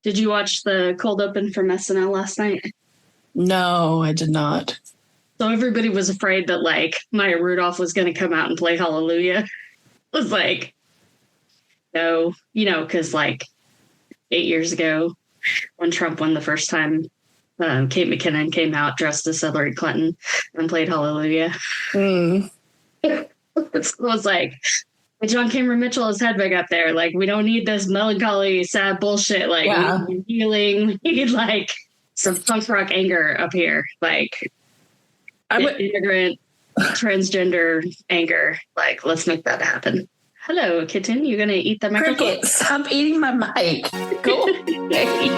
Did you watch the cold open from SNL last night? No, I did not. So everybody was afraid that like Maya Rudolph was going to come out and play Hallelujah. It was like, no, because like 8 years ago when Trump won the first time, Kate McKinnon came out dressed as Hillary Clinton and played Hallelujah. It was like, John Cameron Mitchell is Hedwig up there. Like, we don't need this melancholy, sad bullshit. Like, we need healing. We need like some punk rock anger up here. Like, immigrant, transgender anger. Like, let's make that happen. Hello, kitten. You gonna eat the microphone? Cricket, stop eating my mic. Go away.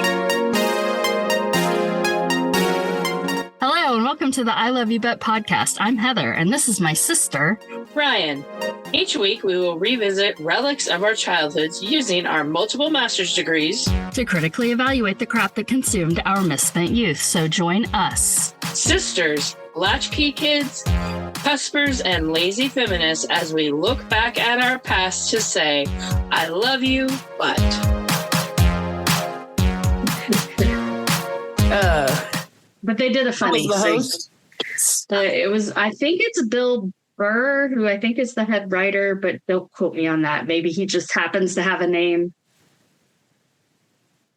Hello, and welcome to the I Love You Bet podcast. I'm Heather, and this is my sister, Rian. Each week, we will revisit relics of our childhoods using our multiple master's degrees to critically evaluate the crap that consumed our misspent youth. So join us, sisters, latchkey kids, cuspers, and lazy feminists as we look back at our past to say, I love you, but... But they did a funny thing. It was, I think it's Bill Burr, who I think is the head writer, but don't quote me on that. Maybe he just happens to have a name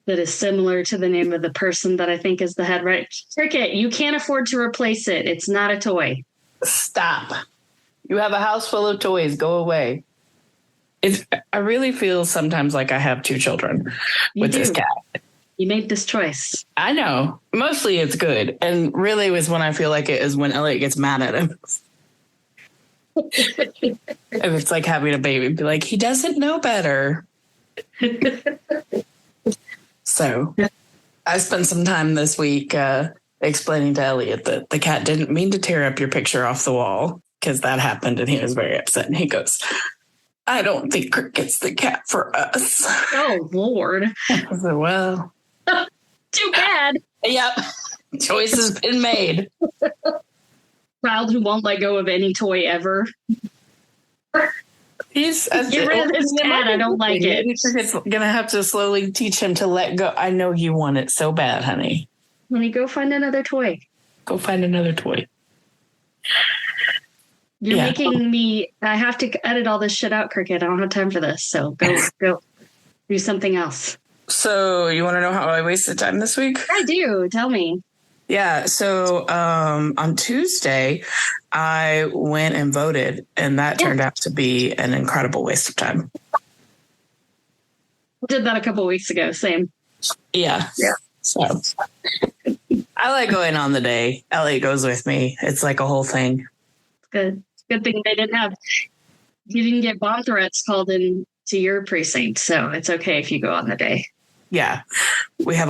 that is similar to the name of the person that I think is the head writer. Cricket, you can't afford to replace it. It's not a toy. Stop. You have a house full of toys. Go away. I really feel sometimes like I have two children with this cat. You made this choice. I know. Mostly it's good. And really was when I feel like it is when Elliot gets mad at him. If it's like having a baby, be like, he doesn't know better. So I spent some time this week explaining to Elliot that the cat didn't mean to tear up your picture off the wall, because that happened and he was very upset. And he goes, I don't think Cricket's the cat for us. Oh, Lord. I said, well... Too bad. Yep. Choice has been made. Child who won't let go of any toy ever. Get rid of this cat. I don't like it. It's gonna have to slowly teach him to let go. I know you want it so bad, honey. Honey, go find another toy. Go find another toy. You're making me. I have to edit all this shit out, Cricket. I don't have time for this. So go do something else. So you want to know how I wasted time this week? I do. Tell me. Yeah. So on Tuesday, I went and voted, and that turned out to be an incredible waste of time. I did that a couple of weeks ago. Same. Yeah. So I like going on the day. Ellie goes with me. It's like a whole thing. Good. Good thing you didn't get bomb threats called in to your precinct. So it's okay if you go on the day. Yeah, we have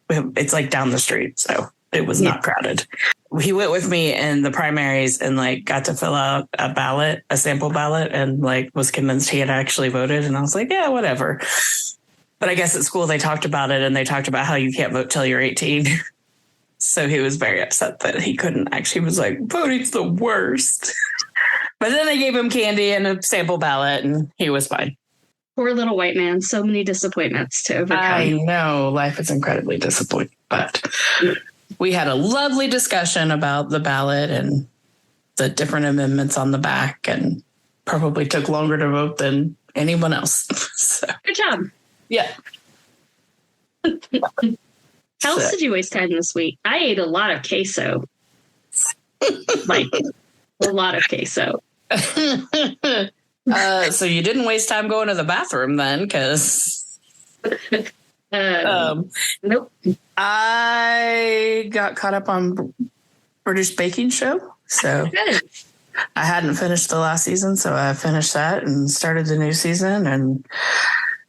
it's like down the street, so it was not crowded. He went with me in the primaries and like got to fill out a sample ballot, and like was convinced he had actually voted. And I was like, yeah, whatever. But I guess at school they talked about it, and they talked about how you can't vote till you're 18. So he was very upset that he couldn't actually, was like, voting's the worst. But then they gave him candy and a sample ballot, and he was fine. Poor little white man. So many disappointments to overcome. I know. Life is incredibly disappointing. But we had a lovely discussion about the ballot and the different amendments on the back, and probably took longer to vote than anyone else. So. Good job. Yeah. How else did you waste time this week? I ate a lot of queso. Like, a lot of queso. So you didn't waste time going to the bathroom then, because nope. I got caught up on British Baking Show. So I hadn't finished the last season, so I finished that and started the new season. And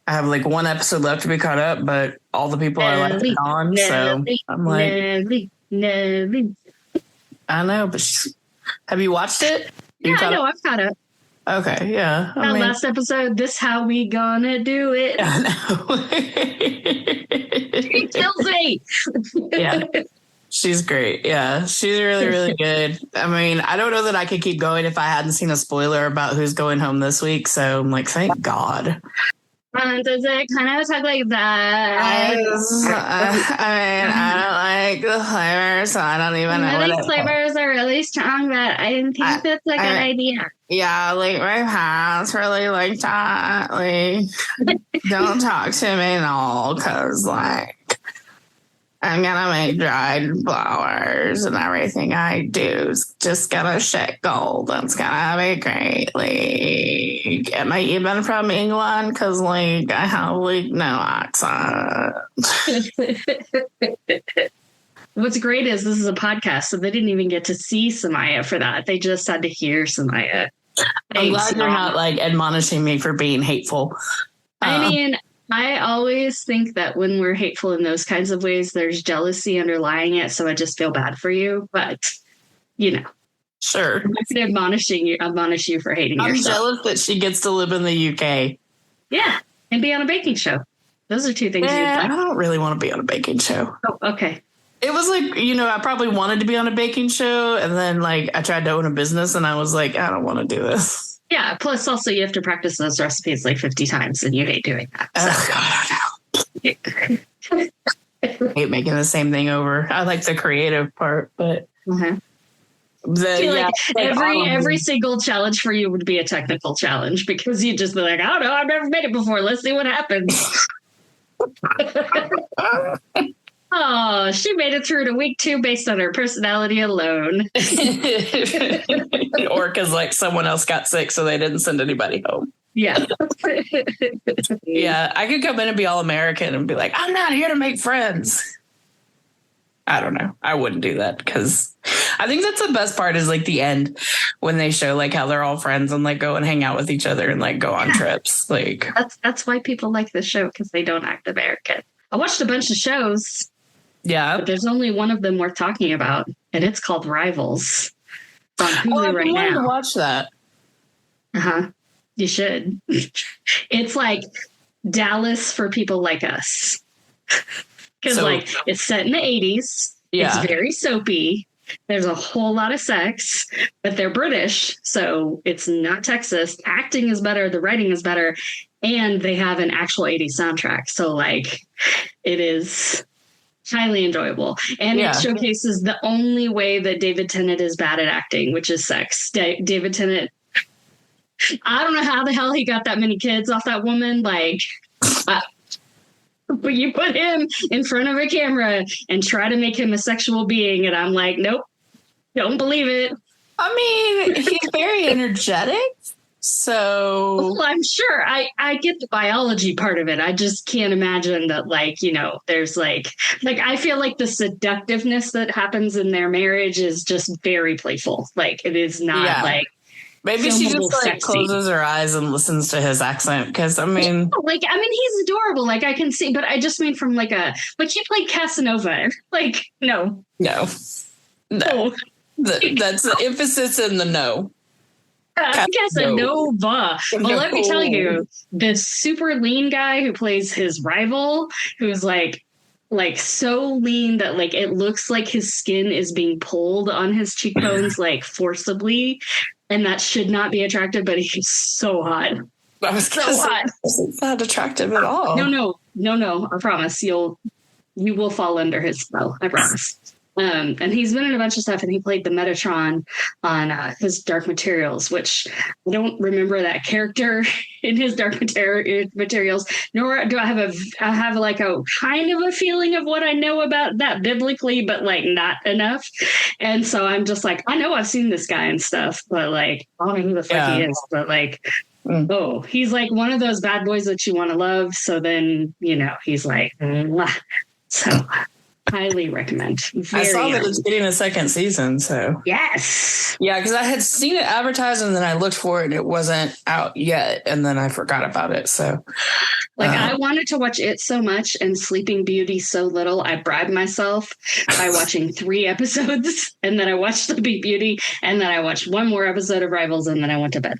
I have like one episode left to be caught up, but all the people I like are gone. So I'm like, Nelly. I know, but have you watched it? Yeah, I know. I've caught up. Okay, yeah. That last episode, this how we gonna do it. I know. She kills me. Yeah. She's great. Yeah, she's really, really good. I mean, I don't know that I could keep going if I hadn't seen a spoiler about who's going home this week. So I'm like, thank God. Does it kind of talk like that? I don't like the flavor, so I don't even know what These flavors are really strong, but I didn't think that's a good idea. Yeah, like my parents really like that. Like, don't talk to me at all, because like I'm gonna make dried flowers and everything I do is just gonna shit gold. It's gonna be great. Like, am I even from England? Because like I have like no accent. What's great is this is a podcast, so they didn't even get to see Samaya for that. They just had to hear Samaya. I'm glad you're not like admonishing me for being hateful. I mean, I always think that when we're hateful in those kinds of ways, there's jealousy underlying it. So I just feel bad for you. But, you know. Sure. I'm not going to admonish you for hating yourself. I'm jealous that she gets to live in the UK. Yeah. And be on a baking show. Those are two things you'd like. I don't really want to be on a baking show. Oh, okay. It was like, I probably wanted to be on a baking show. And then like I tried to own a business and I was like, I don't want to do this. Yeah. Plus, also, you have to practice those recipes like 50 times and you hate doing that. So. I hate making the same thing over. I like the creative part, but every single challenge for you would be a technical challenge because you'd just be like, I don't know, I've never made it before. Let's see what happens. Oh, she made it through to week 2 based on her personality alone. Or because like someone else got sick, so they didn't send anybody home. Yeah. Yeah, I could come in and be all American and be like, I'm not here to make friends. I don't know. I wouldn't do that because I think that's the best part is like the end when they show like how they're all friends and like go and hang out with each other and like go on trips. Like that's why people like this show because they don't act American. I watched a bunch of shows. Yeah. But there's only one of them worth talking about, and it's called Rivals. It's on Hulu right now. I wanted to watch that. Uh-huh. You should. It's like Dallas for people like us. Because it's set in the 80s. Yeah. It's very soapy. There's a whole lot of sex, but they're British, so it's not Texas. Acting is better. The writing is better. And they have an actual 80s soundtrack. So like it is highly enjoyable. And it showcases the only way that David Tennant is bad at acting, which is sex. David Tennant, I don't know how the hell he got that many kids off that woman. Like, but you put him in front of a camera and try to make him a sexual being. And I'm like, nope, don't believe it. I mean, he's very energetic. So well, I'm sure I get the biology part of it. I just can't imagine that, like, there's like I feel like the seductiveness that happens in their marriage is just very playful. Like it is not like maybe she just like closes her eyes and listens to his accent because he's adorable. Like I can see, but I just mean from but he played Casanova. Like no. That's the emphasis in the no. Casanova. Well, let me tell you, the super lean guy who plays his rival, who's like so lean that like it looks like his skin is being pulled on his cheekbones like forcibly, and that should not be attractive, but he's so hot. It's not attractive at all. No. I promise you will fall under his spell. I promise. And he's been in a bunch of stuff, and he played the Metatron on his Dark Materials, which I don't remember that character in his Dark Materials, nor do I have like a kind of a feeling of what I know about that biblically, but like not enough. And so I'm just like, I know I've seen this guy and stuff, but like, I don't know who the fuck he is, but like, he's like one of those bad boys that you want to love. So then, he's like, so highly recommend. I saw that it's getting a second season, so yes, yeah, because I had seen it advertised and then I looked for it and it wasn't out yet, and then I forgot about it. So, I wanted to watch it so much and Sleeping Beauty so little, I bribed myself by watching 3 episodes, and then I watched Sleeping Beauty, and then I watched 1 more episode of Rivals, and then I went to bed.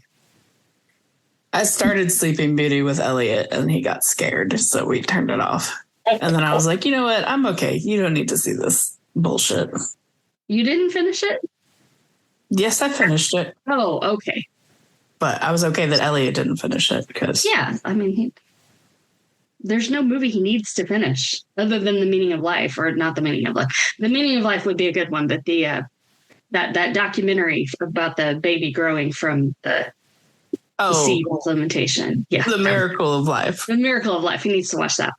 I started Sleeping Beauty with Elliot, and he got scared, so we turned it off. And then I was like, you know what? I'm okay. You don't need to see this bullshit. You didn't finish it? Yes, I finished it. Oh, okay. But I was okay that Elliot didn't finish it because... Yeah, I mean... there's no movie he needs to finish other than The Meaning of Life, or not The Meaning of Life. The Meaning of Life would be a good one, but the that documentary about the baby growing from the seed implementation. Yeah. The Miracle of Life. The Miracle of Life. He needs to watch that.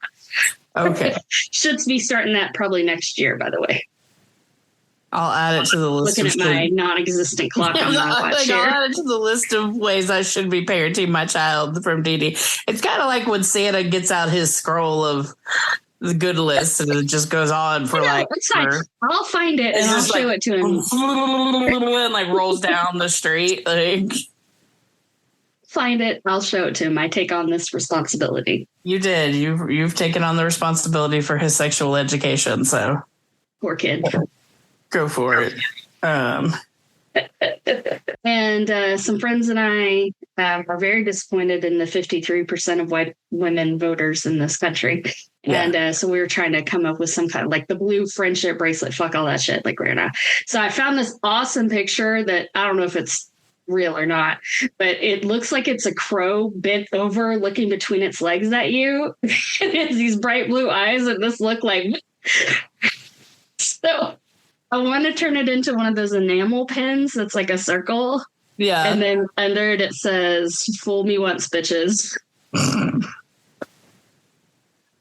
Okay. Should be starting that probably next year, by the way. I'll add it to the list. Looking at my non-existent clock on my watch here. I'll add it to the list of ways I should be parenting my child from Dee Dee. It's kind of like when Santa gets out his scroll of the good list and it just goes on for it's fine. I'll find it and I'll show it to him. And like rolls down the street. Like, find it. I'll show it to him. I take on this responsibility. You did. You've taken on the responsibility for his sexual education. So poor kid. Go for it. And some friends and I are very disappointed in the 53% of white women voters in this country. Yeah. And so we were trying to come up with some kind of like the blue friendship bracelet, fuck all that shit, like Rihanna. So I found this awesome picture that I don't know if it's real or not, but it looks like it's a crow bent over looking between its legs at you. It has these bright blue eyes and this look like... So... I want to turn it into one of those enamel pins that's like a circle. Yeah. And then under it, it says, "Fool me once, bitches."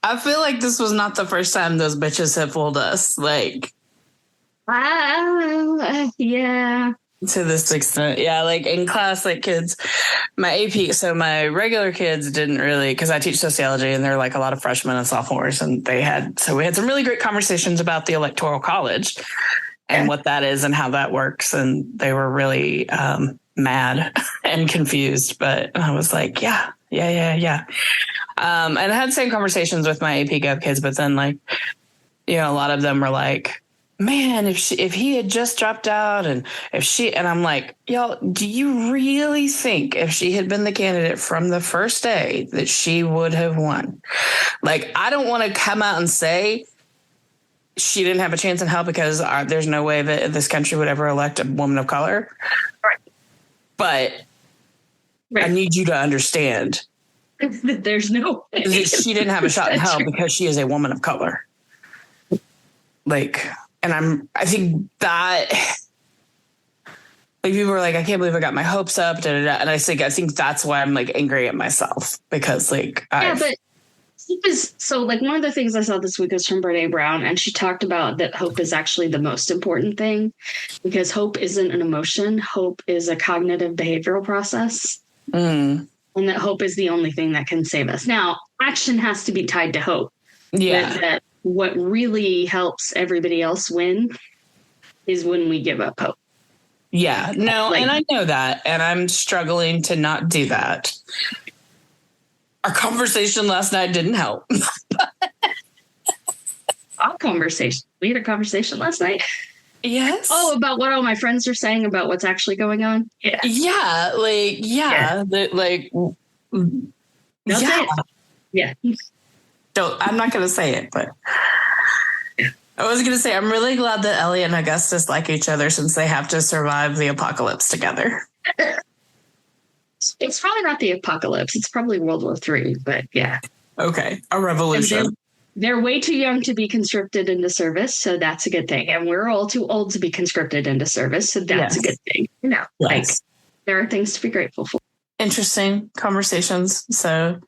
I feel like this was not the first time those bitches have fooled us. Like, yeah. To this extent. Yeah. Like in class, like kids, my AP, so my regular kids didn't really, because I teach sociology and they're like a lot of freshmen and sophomores. And we had some really great conversations about the Electoral College and what that is and how that works. And they were really mad and confused. But I was like, yeah. And I had the same conversations with my AP Gov kids, but then like, you know, a lot of them were like, man, if he had just dropped out and I'm like, y'all, do you really think if she had been the candidate from the first day that she would have won? Like, I don't want to come out and say she didn't have a chance in hell because there's no way that this country would ever elect a woman of color. Right. But I need you to understand that there's no way that she didn't have a shot in hell because she is a woman of color. Like, and I think that like people were like, I can't believe I got my hopes up. And I think that's why I'm like angry at myself because like, but so like one of the things I saw this week was from Brené Brown, and she talked about that hope is actually the most important thing because hope isn't an emotion. Hope is a cognitive behavioral process. And that hope is the only thing that can save us. Now, action has to be tied to hope. Yeah. That what really helps everybody else win is when we give up hope. Yeah, no, and I know that, and I'm struggling to not do that. Our conversation last night didn't help. Our conversation. We had a conversation last night. Yes. Oh, about what all my friends are saying about what's actually going on. Yeah. Yeah. Yeah. I'm not going to say it, but I was going to say, I'm really glad that Ellie and Augustus like each other since they have to survive the apocalypse together. It's probably not the apocalypse. It's probably World War III, but yeah. Okay. A revolution. They're way too young to be conscripted into service, so that's a good thing. And we're all too old to be conscripted into service, so that's a good thing. You know, like there are things to be grateful for. Interesting conversations. So,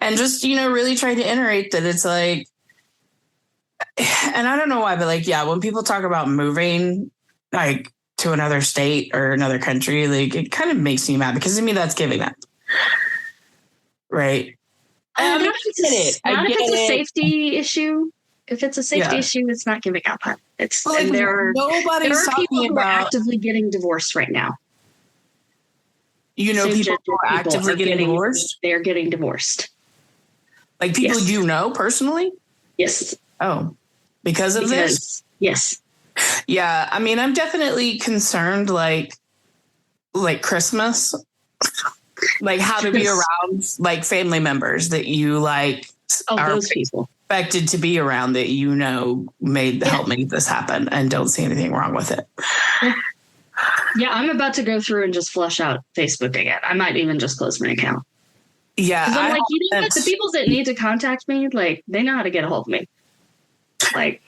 and just, you know, really try to iterate that it's like, and I don't know why, but like, yeah, when people talk about moving like to another state or another country, like it kind of makes me mad because to me that's giving up. Right. Not if it's a safety issue. If it's a safety issue, it's not giving up. It's well, and there are people who are actively getting divorced right now. You know, people who are actively getting divorced? They're getting divorced. Like people you know personally? Yes. Oh, because of this? Yes. Yeah. I mean, I'm definitely concerned like Christmas, like how to be around like family members that you like are those people expected to be around that, you know, help make this happen and don't see anything wrong with it. Yeah, I'm about to go through and just flush out Facebook again. I might even just close my account. Yeah. Because I'm like, you know what? The people that need to contact me, like, they know how to get a hold of me. Like,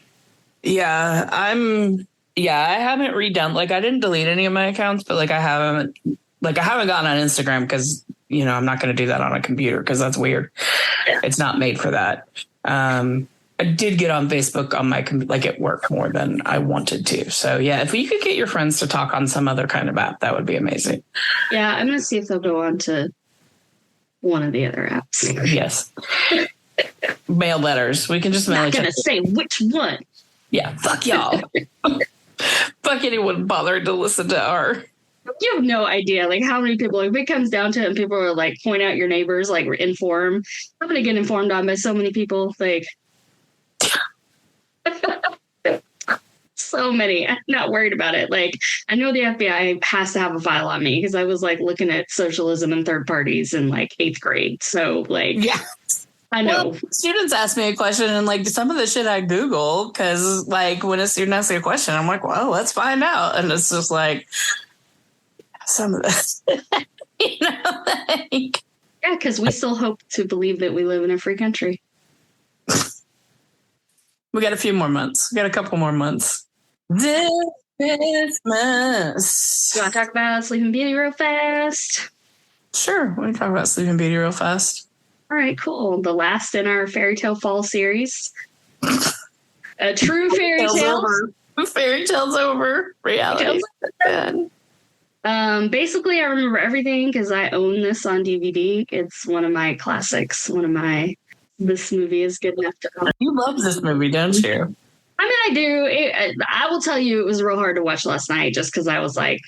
yeah, I haven't redone, like, I didn't delete any of my accounts, but like, I haven't gotten on Instagram because, you know, I'm not going to do that on a computer because that's weird. Yeah. It's not made for that. I did get on Facebook on my like at work more than I wanted to. So yeah, if you could get your friends to talk on some other kind of app, that would be amazing. Yeah, I'm gonna see if they'll go on to one of the other apps. Yes. Mail letters. We can just mail each other. Not gonna say which one. Yeah, fuck y'all. Fuck anyone bothered to listen to our. You have no idea, like, how many people, if it comes down to it and people are like, point out your neighbors, like, inform. I'm gonna get informed on by so many people, like. So many. I'm not worried about it. Like, I know the FBI has to have a file on me because I was like looking at socialism and third parties in like 8th grade. So like, yeah, I know. Well, students ask me a question and like some of the shit I Google because like when a student asks me a question, I'm like, well, let's find out. And it's just like some of this, you know, like. Yeah, because we still hope to believe that we live in a free country. We got a few more months. We got a couple more months. This Christmas. You want to talk about Sleeping Beauty real fast? Sure. We can talk about Sleeping Beauty real fast. All right, cool. The last in our Fairytale Fall series. A true fairy tale. Fairytale's over. Reality. Basically, I remember everything because I own this on DVD. It's one of my classics. This movie is good enough to own. You love this movie, don't you? I mean, I do. I will tell you, it was real hard to watch last night just because I was like,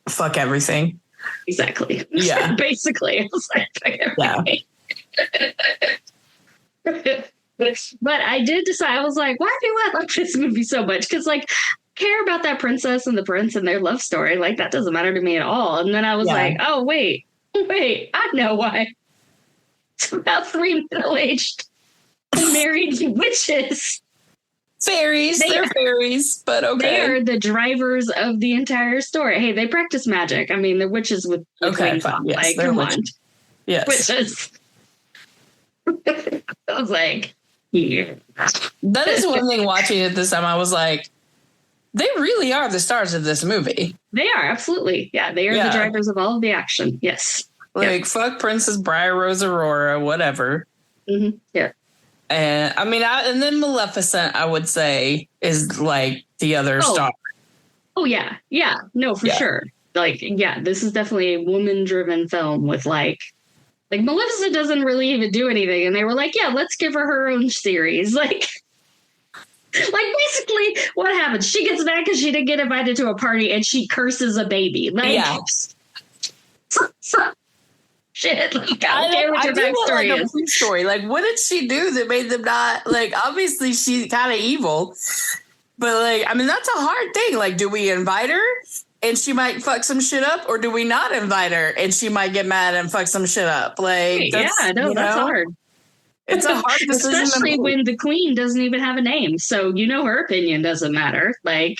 fuck everything. Exactly. Yeah. Basically, I was like, fuck everything. But I did decide, I was like, why do I love this movie so much? Because, like, I care about that princess and the prince and their love story. Like, that doesn't matter to me at all. And then I was like, oh, wait, I know why. It's about 3 middle-aged married witches. Fairies. They're fairies, but okay. They are the drivers of the entire story. Hey, they practice magic. I mean, they're witches with wings on. Yes, like, come on. Yes. Witches. I was like, yeah. That is one thing watching it this time. I was like, they really are the stars of this movie. They are, absolutely. Yeah, they are the drivers of all of the action. Yes. Like, fuck Princess Briar Rose Aurora, whatever. Mm-hmm. Yeah. And I mean, and then Maleficent, I would say, is like the other star. Oh, yeah. Yeah. No, for sure. Like, yeah, this is definitely a woman-driven film with like Maleficent doesn't really even do anything. And they were like, yeah, let's give her own series. Like basically what happens? She gets mad because she didn't get invited to a party and she curses a baby. Like, shit. Like, I don't care what your backstory is. A story. Like, what did she do that made them not, like, obviously she's kind of evil. But, like, I mean, that's a hard thing. Like, do we invite her and she might fuck some shit up? Or do we not invite her and she might get mad and fuck some shit up? Like, that's hard. It's a hard decision. Especially when the queen doesn't even have a name. So, you know, her opinion doesn't matter. Like,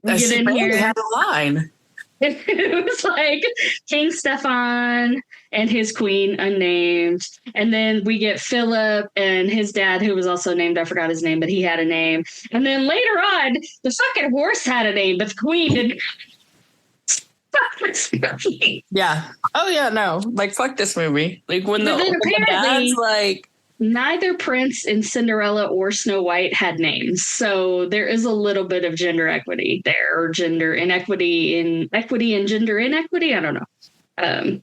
we get in here. Had a line. It was like King Stefan and his queen, unnamed. And then we get Philip and his dad, who was also named. I forgot his name, but he had a name. And then later on, the fucking horse had a name, but the queen didn't. Yeah. Oh, yeah, no. Like, fuck this movie. Like, when the dad's like... Neither Prince in Cinderella or Snow White had names. So there is a little bit of gender equity there, or gender inequity in equity and gender inequity. I don't know.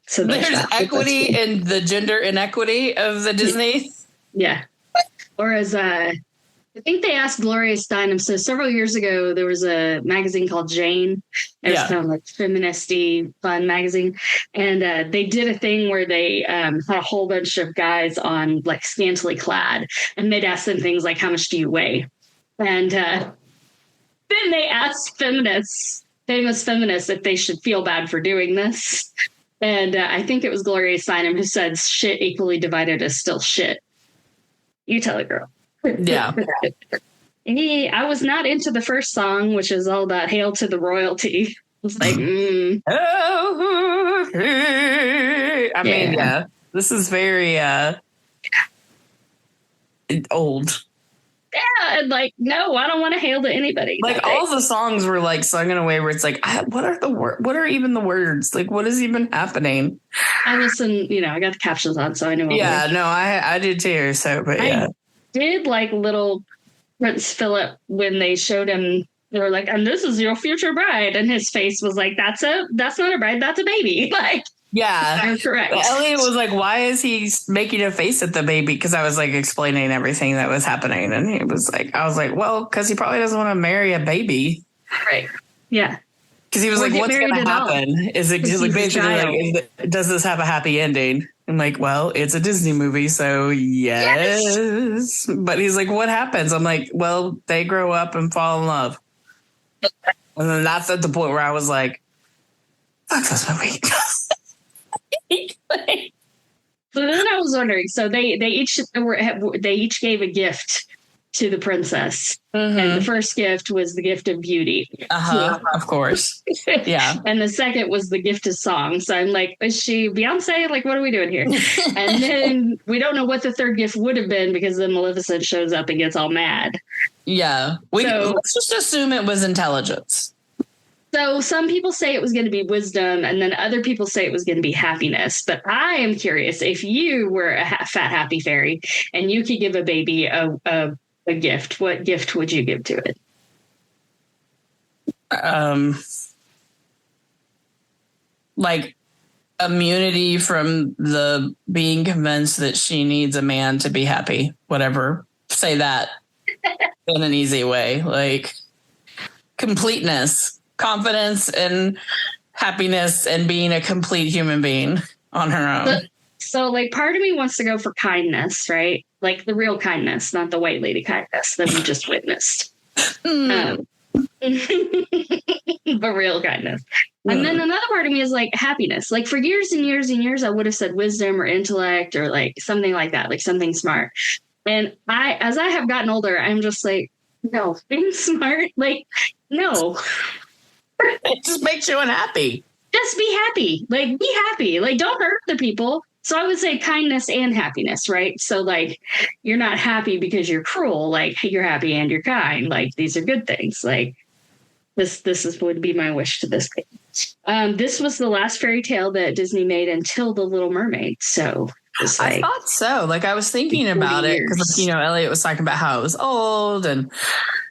So there's equity in the gender inequity of the Disney. Yeah. Whereas I think they asked Gloria Steinem. So several years ago, there was a magazine called Jane. It was kind of like feministy fun magazine. And they did a thing where they had a whole bunch of guys on like scantily clad. And they'd ask them things like, how much do you weigh? And then they asked famous feminists, if they should feel bad for doing this. And I think it was Gloria Steinem who said, shit equally divided is still shit. You tell it, girl. Yeah. I was not into the first song, which is all about hail to the royalty. I was like, I mean, This is very old. Yeah, and like, no, I don't want to hail to anybody. Like all the songs were like sung in a way where it's like, what are even the words? Like, what is even happening? I listen, I got the captions on, so I know. Yeah, no, I did too. So, but yeah, I did like little Prince Philip when they showed him. They were like, and this is your future bride, and his face was like, that's not a bride, that's a baby. Like, yeah, I'm correct. Elliot was like, why is he making a face at the baby? Because I was like explaining everything that was happening, and he was like, I was like, well, because he probably doesn't want to marry a baby, right? Yeah. Because he was like, what's going to happen? Is it like basically like, does this have a happy ending? I'm like, well, it's a Disney movie, so yes. But he's like, what happens? I'm like, well, they grow up and fall in love. And then that's at the point where I was like, fuck this movie. So then I was wondering, so they each gave a gift to the princess. Mm-hmm. And the first gift was the gift of beauty. Of course. Yeah. And the second was the gift of song. So I'm like, is she Beyonce? Like, what are we doing here? And then we don't know what the third gift would have been because then Maleficent shows up and gets all mad. Yeah. Let's just assume it was intelligence. So some people say it was going to be wisdom, and then other people say it was going to be happiness. But I am curious, if you were a fat, happy fairy and you could give a baby a gift, what gift would you give to it? Like immunity from the being convinced that she needs a man to be happy. Whatever. Say that in an easy way. Like completeness. Confidence and happiness and being a complete human being on her own. So like part of me wants to go for kindness, right? Like the real kindness, not the white lady kindness that we just witnessed. The real kindness. And then another part of me is like happiness. Like for years and years and years, I would have said wisdom or intellect or like something like that, like something smart. And as I have gotten older, I'm just like, no, being smart, like, no. It just makes you unhappy. Just be happy. Like, be happy. Like, don't hurt other people. So I would say kindness and happiness, right? So, like, you're not happy because you're cruel. Like, you're happy and you're kind. Like, these are good things. Like, would be my wish to this thing. This was the last fairy tale that Disney made until The Little Mermaid. So like, I thought so. Like, I was thinking about it because, Elliot was talking about how it was old and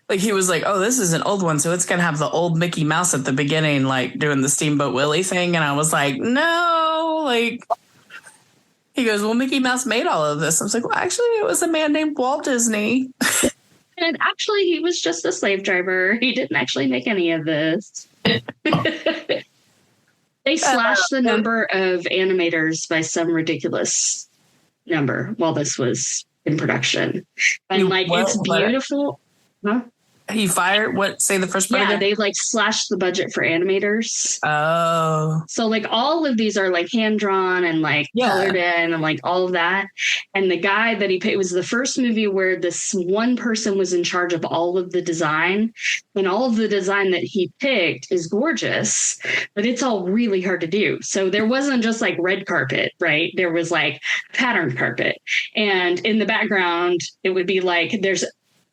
like he was like, oh, this is an old one. So it's going to have the old Mickey Mouse at the beginning, like doing the Steamboat Willie thing. And I was like, no, like he goes, well, Mickey Mouse made all of this. I was like, well, actually, it was a man named Walt Disney. And actually, he was just a slave driver. He didn't actually make any of this. They slashed the number of animators by some ridiculous number while this was in production. And it's beautiful. Huh? He fired say the first part? Yeah, they like slashed the budget for animators. Oh. So like all of these are like hand drawn and like colored in and like all of that. And the guy that he paid was the first movie where this one person was in charge of all of the design. And all of the design that he picked is gorgeous, but it's all really hard to do. So there wasn't just like red carpet, right? There was like patterned carpet. And in the background, it would be like there's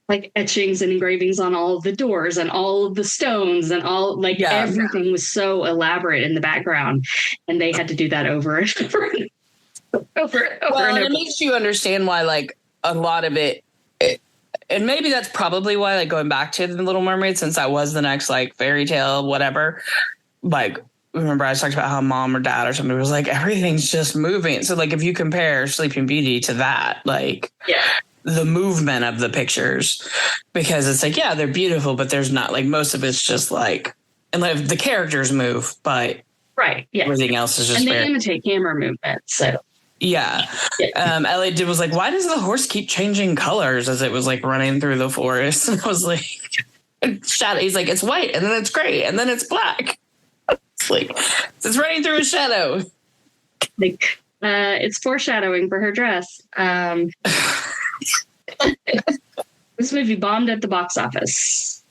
like etchings and engravings on all of the doors and all of the stones and all everything was so elaborate in the background, and they had to do that over and over. And it makes you understand why like a lot of it, and maybe that's probably why like going back to The Little Mermaid, since that was the next like fairy tale, whatever, like remember I talked about how mom or dad or somebody was like, everything's just moving. So like if you compare Sleeping Beauty to that, like the movement of the pictures, because it's like, they're beautiful, but there's not like most of it's just like, and like the characters move, but everything else is just and they imitate camera movement. So Elliot was like, why does the horse keep changing colors as it was like running through the forest? And I was like, shadow. He's like, it's white and then it's gray and then it's black. It's like it's running through a shadow. Like it's foreshadowing for her dress. This movie bombed at the box office.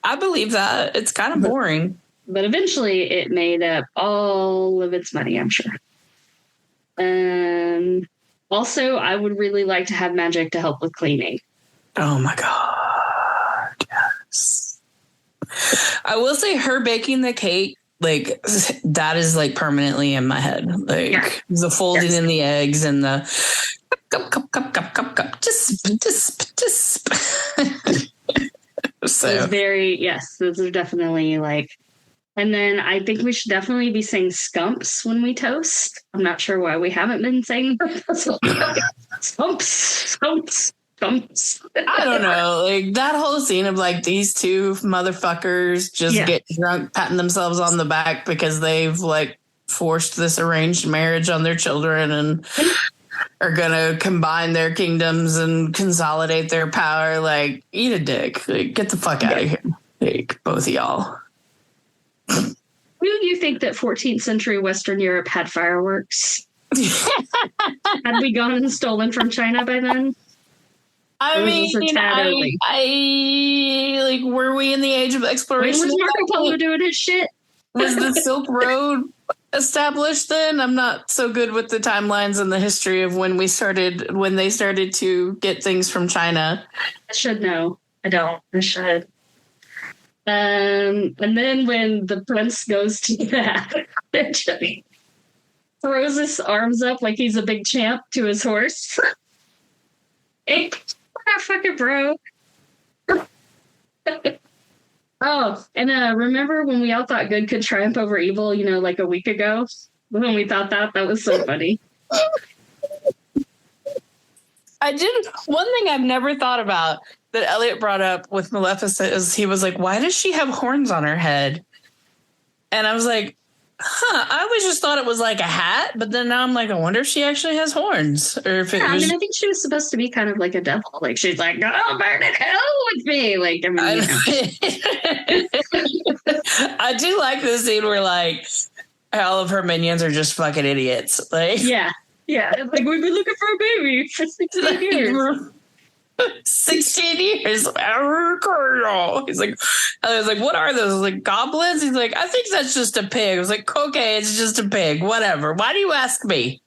I believe that. It's kind of boring. But eventually it made up all of its money, I'm sure. Also, I would really like to have magic to help with cleaning. Oh my God. Yes. I will say her baking the cake, like that is like permanently in my head. Like the folding in the eggs and the cup, just. So it was very, yes, those are definitely like, and then I think we should definitely be saying scumps when we toast. I'm not sure why we haven't been saying scumps. I don't know. Like that whole scene of like these two motherfuckers just get drunk, patting themselves on the back because they've like forced this arranged marriage on their children and are gonna combine their kingdoms and consolidate their power. Like, eat a dick. Like, get the fuck out of here. Like, both of y'all. Do you think that 14th century Western Europe had fireworks? Had we gone and stolen from China by then? I mean, I like, were we in the age of exploration? When was Marco Polo doing his shit? Was the Silk Road established then? I'm not so good with the timelines and the history of when they started to get things from China. I should know. I don't. I should. And then when the prince goes to that, he throws his arms up like he's a big champ to his horse. Hey, what fucking bro? Oh, and remember when we all thought good could triumph over evil, like a week ago? When we thought that was so funny. One thing I've never thought about that Elliot brought up with Maleficent is he was like, why does she have horns on her head? And I was like, I always just thought it was like a hat, but then now I'm like, I wonder if she actually has horns, or if it was. I think she was supposed to be kind of like a devil. Like she's like, "Oh, burn in hell with me!" Like, I do like the scene where like all of her minions are just fucking idiots. Like, yeah, it's like we've been looking for a baby for 16 years. 16 years. He's like, I was like, what are those? Like goblins? He's like, I think that's just a pig. I was like, okay, it's just a pig. Whatever. Why do you ask me?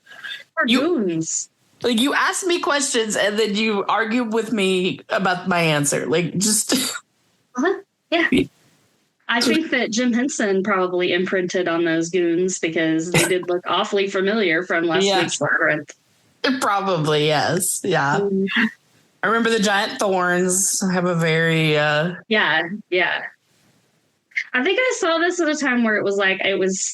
Goons. Like you ask me questions and then you argue with me about my answer. Like just. Yeah. I think that Jim Henson probably imprinted on those goons because they did look awfully familiar from last week's Labyrinth. Probably, yes. Yeah. Mm-hmm. I remember the giant thorns have a very yeah. I think I saw this at a time where it was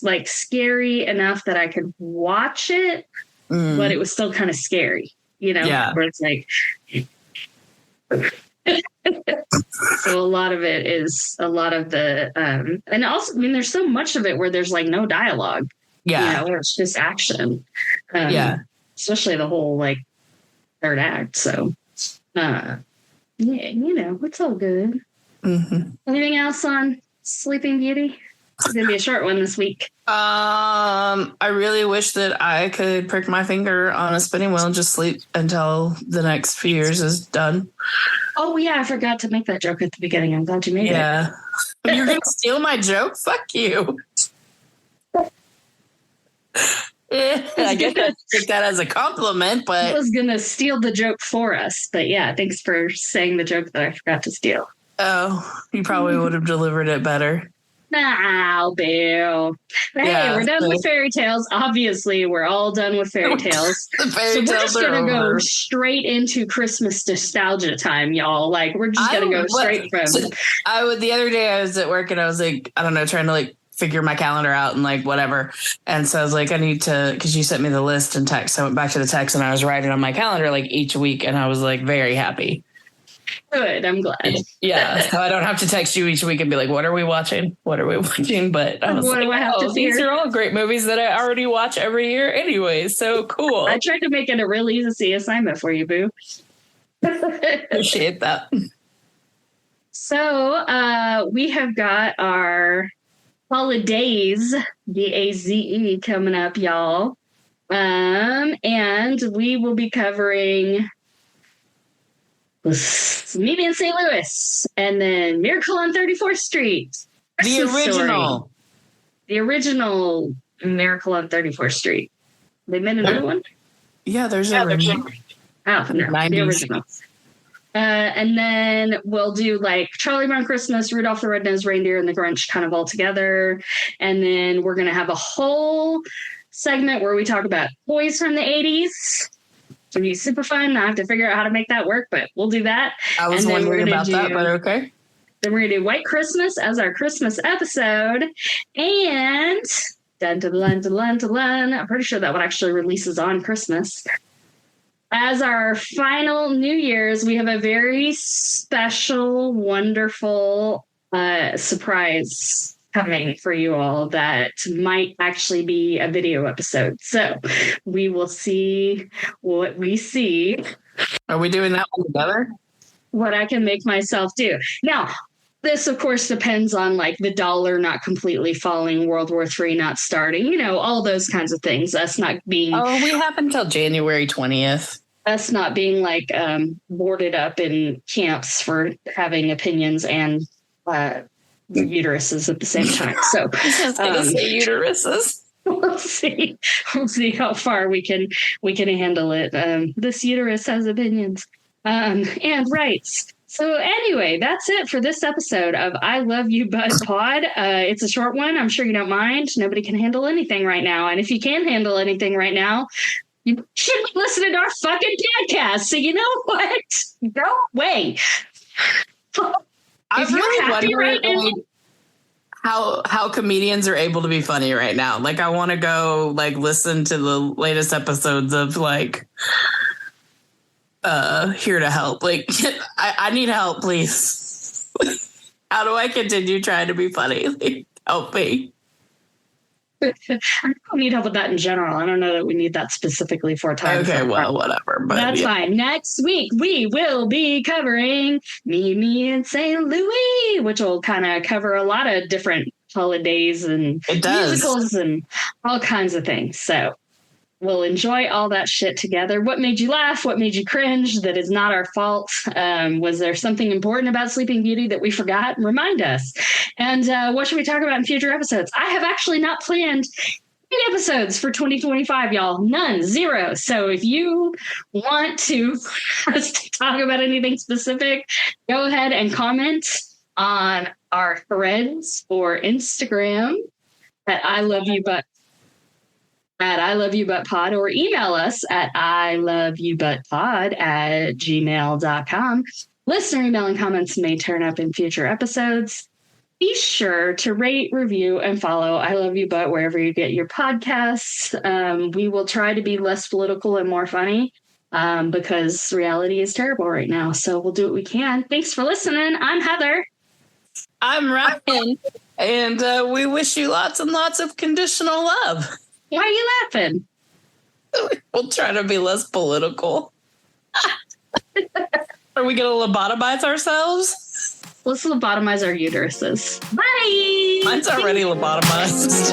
like scary enough that I could watch it, but it was still kind of scary, where it's like so a lot of it is a lot of the and also there's so much of it where there's like no dialogue. Where it's just action. Especially the whole like third act. So it's all good. Mm-hmm. Anything else on Sleeping Beauty? It's gonna be a short one this week. I really wish that I could prick my finger on a spinning wheel and just sleep until the next few years is done. Oh yeah, I forgot to make that joke at the beginning. I'm glad you made it. Yeah. You're gonna steal my joke? Fuck you. I guess I take that as a compliment, but I was gonna steal the joke for us. But yeah, thanks for saying the joke that I forgot to steal. Oh, you probably would have delivered it better. No, Bill. Hey, we're done with fairy tales. Obviously, we're all done with fairy tales. So we're just gonna go straight into Christmas nostalgia time, y'all. Like we're just gonna go straight from. The other day I was at work and I was like, I don't know, trying to like figure my calendar out and like whatever. And so I was like, I need to, because you sent me the list and text. So I went back to the text and I was writing on my calendar like each week, and I was like very happy. Good, I'm glad. Yeah, so I don't have to text you each week and be like, what are we watching? What are we watching? But I was what like, do I have to these are all great movies that I already watch every year anyway. So cool. I tried to make it a real easy assignment for you, boo. Appreciate that. So we have got our holidays, DAZE, coming up, y'all. And we will be covering Maybe in St. Louis, and then Miracle on 34th Street. The original Miracle on 34th Street. They made another one? Yeah, there's a remake. Oh, no, 90s. the original. And then we'll do like Charlie Brown Christmas, Rudolph the Red-Nosed Reindeer, and the Grinch kind of all together. And then we're going to have a whole segment where we talk about toys from the 80s. It's going to be super fun. I have to figure out how to make that work, but we'll do that. I was wondering about that, but okay. Then we're going to do White Christmas as our Christmas episode. And I'm pretty sure that one actually releases on Christmas. As our final New Year's, we have a very special, wonderful surprise coming for you all that might actually be a video episode. So we will see what we see. Are we doing that one together? What I can make myself do. Now, this, of course, depends on like the dollar not completely falling, World War III not starting, you know, all those kinds of things. Us not being. Oh, we have until January 20th. Us not being like boarded up in camps for having opinions and uteruses at the same time. So say uteruses. We'll see. We'll see how far we can handle it. This uterus has opinions and rights. So anyway, that's it for this episode of I Love You But Pod. It's a short one. I'm sure you don't mind. Nobody can handle anything right now. And if you can handle anything right now, you should be listening to our fucking podcast. So you know what? Go away. I'm really wondering how comedians are able to be funny right now. Like, I want to go like listen to the latest episodes of like Here to Help. Like, I need help, please. How do I continue trying to be funny? Like, help me. I don't need help with that in general. I don't know that we need that specifically for time. Okay, well, whatever. But that's fine. Next week, we will be covering Me and St. Louis, which will kind of cover a lot of different holidays and musicals and all kinds of things. So we'll enjoy all that shit together. What made you laugh? What made you cringe? That is not our fault. Was there something important about Sleeping Beauty that we forgot? Remind us. And what should we talk about in future episodes? I have actually not planned any episodes for 2025, y'all. None. Zero. So if you want to us to talk about anything specific, go ahead and comment on our threads or Instagram at I Love You But pod, or email us at iloveyoubutpod@gmail.com. Listener email and comments may turn up in future episodes. Be sure to rate, review, and follow I Love You But wherever you get your podcasts. We will try to be less political and more funny because reality is terrible right now. So we'll do what we can. Thanks for listening. I'm Heather. I'm Ryan. And we wish you lots and lots of conditional love. Why are you laughing? We'll try to be less political. Are we going to lobotomize ourselves? Let's lobotomize our uteruses. Bye! Mine's already lobotomized.